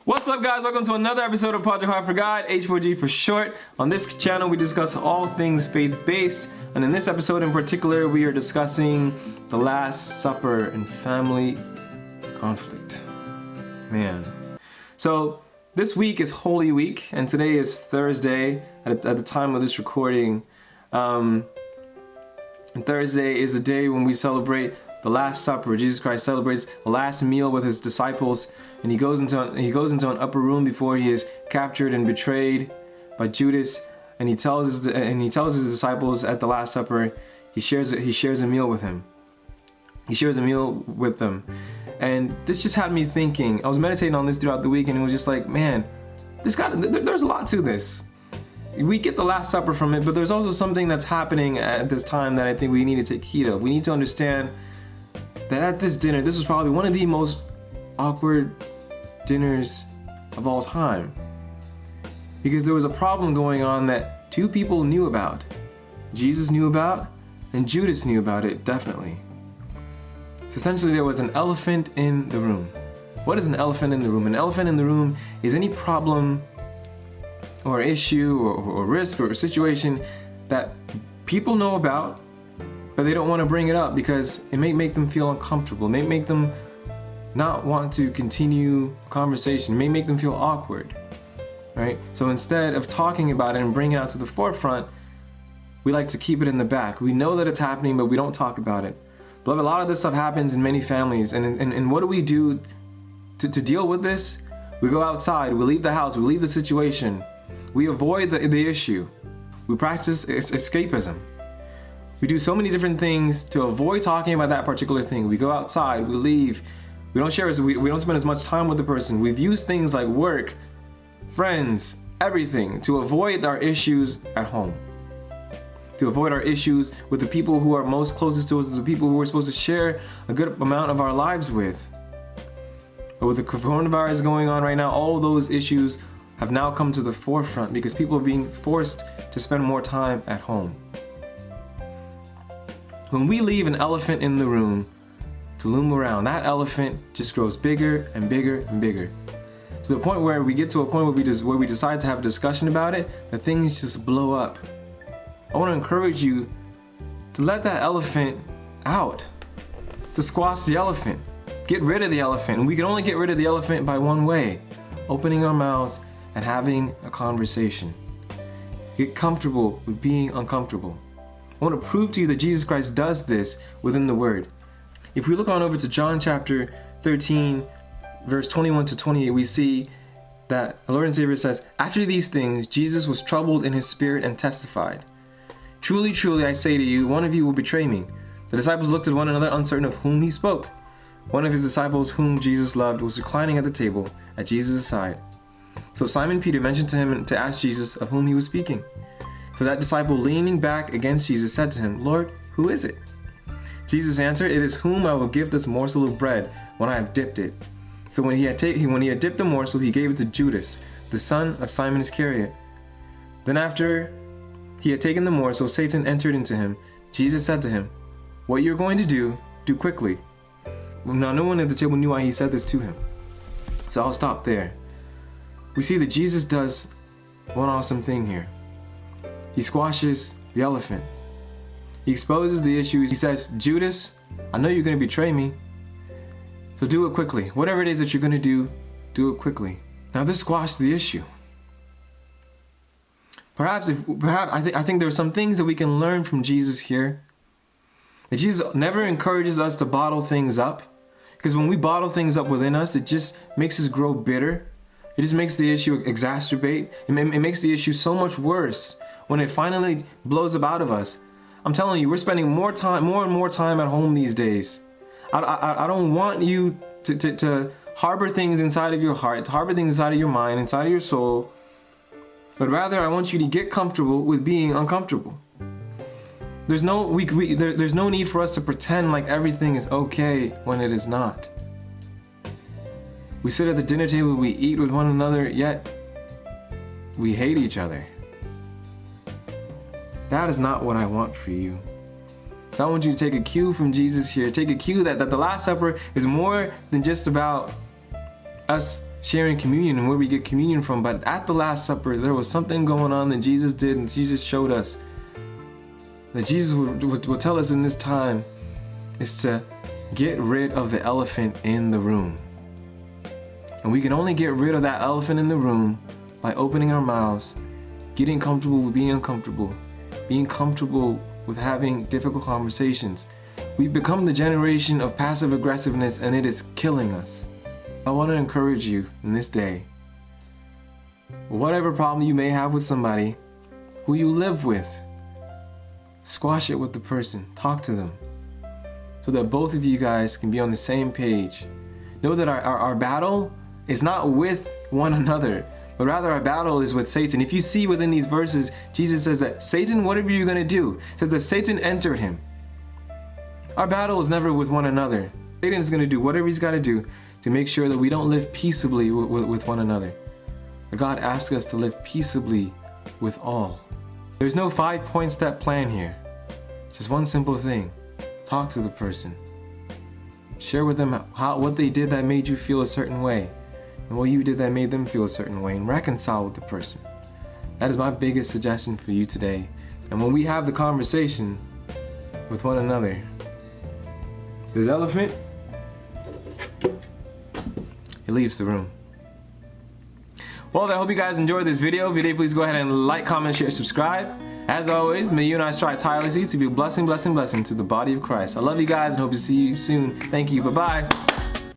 What's up, guys? Welcome to another episode of Project Heart for God, H4G for short. On this channel, we discuss all things faith-based, and in this episode in particular, we are discussing the Last Supper and family conflict. Man. So, this week is Holy Week, and today is Thursday at the time of this recording. And Thursday is the day when we celebrate the Last Supper. Jesus Christ celebrates the last meal with his disciples, and he goes into an upper room before he is captured and betrayed by Judas. And he tells his disciples at the Last Supper, he shares a meal with him. He shares a meal with them, and this just had me thinking. I was meditating on this throughout the week, and it was just like, man, there's a lot to this. We get the Last Supper from it, but there's also something that's happening at this time that I think we need to take heed of. We need to understand that at this dinner, this was probably one of the most awkward dinners of all time, because there was a problem going on that two people knew about. Jesus knew about, and Judas knew about it, definitely. So essentially, there was an elephant in the room. What is an elephant in the room? An elephant in the room is any problem or issue or risk or situation that people know about, but they don't want to bring it up because it may make them feel uncomfortable. It may make them not want to continue conversation. It may make them feel awkward, right? So instead of talking about it and bringing it out to the forefront, we like to keep it in the back. We know that it's happening, but we don't talk about it. Beloved, a lot of this stuff happens in many families, and what do we do to deal with this? We go outside, we leave the house, we leave the situation. We avoid the issue. We practice escapism. We do so many different things to avoid talking about that particular thing. We go outside, we leave, we don't spend as much time with the person. We've used things like work, friends, everything to avoid our issues at home. To avoid our issues with the people who are most closest to us, the people who we're supposed to share a good amount of our lives with. But with the coronavirus going on right now, all those issues have now come to the forefront because people are being forced to spend more time at home. When we leave an elephant in the room to loom around, that elephant just grows bigger and bigger and bigger, to the point where we get to a point where we decide to have a discussion about it, that things just blow up. I want to encourage you to let that elephant out, to squash the elephant, get rid of the elephant. And we can only get rid of the elephant by one way: opening our mouths and having a conversation. Get comfortable with being uncomfortable. I want to prove to you that Jesus Christ does this within the Word. If we look on over to John chapter 13, verse 21 to 28, we see that our Lord and Savior says, "After these things, Jesus was troubled in his spirit and testified, 'Truly, truly, I say to you, one of you will betray me.' The disciples looked at one another, uncertain of whom he spoke. One of his disciples, whom Jesus loved, was reclining at the table at Jesus' side. So Simon Peter mentioned to him to ask Jesus of whom he was speaking. So that disciple, leaning back against Jesus, said to him, 'Lord, who is it?' Jesus answered, 'It is whom I will give this morsel of bread when I have dipped it.' So when he had dipped the morsel, he gave it to Judas, the son of Simon Iscariot. Then after he had taken the morsel, Satan entered into him. Jesus said to him, 'What you're going to do quickly.' Now no one at the table knew why he said this to him. So I'll stop there. We see that Jesus does one awesome thing here. He squashes the elephant. He exposes the issues. He says, 'Judas, I know you're going to betray me, so do it quickly. Whatever it is that you're going to do it quickly.' Now this squashed the issue. I think there are some things that we can learn from Jesus here. That Jesus never encourages us to bottle things up, because when we bottle things up within us, it just makes us grow bitter. It just makes the issue exacerbate. It makes the issue so much worse when it finally blows up out of us. I'm telling you, we're spending more and more time at home these days. I don't want you to harbor things inside of your heart, to harbor things inside of your mind, inside of your soul, but rather I want you to get comfortable with being uncomfortable. There's no need for us to pretend like everything is okay when it is not. We sit at the dinner table, we eat with one another, yet we hate each other. That is not what I want for you. So I want you to take a cue from Jesus here. Take a cue that the Last Supper is more than just about us sharing communion and where we get communion from. But at the Last Supper, there was something going on that Jesus did, and Jesus showed us that Jesus would tell us in this time is to get rid of the elephant in the room. And we can only get rid of that elephant in the room by opening our mouths, getting comfortable with being uncomfortable, being comfortable with having difficult conversations. We've become the generation of passive aggressiveness, and it is killing us. I want to encourage you in this day, whatever problem you may have with somebody who you live with, squash it with the person, talk to them, so that both of you guys can be on the same page. Know that our battle is not with one another, but rather our battle is with Satan. If you see within these verses, Jesus says that Satan, whatever you're going to do, says that Satan entered him. Our battle is never with one another. Satan is going to do whatever he's got to do to make sure that we don't live peaceably with one another. But God asks us to live peaceably with all. There's no 5-point step plan here. Just one simple thing. Talk to the person. Share with them what they did that made you feel a certain way, and what you did that made them feel a certain way, and reconcile with the person. That is my biggest suggestion for you today. And when we have the conversation with one another, this elephant, it leaves the room. Well, I hope you guys enjoyed this video. If you did, please go ahead and like, comment, share, subscribe. As always, may you and I strive tirelessly to be a blessing to the body of Christ. I love you guys and hope to see you soon. Thank you. Bye-bye.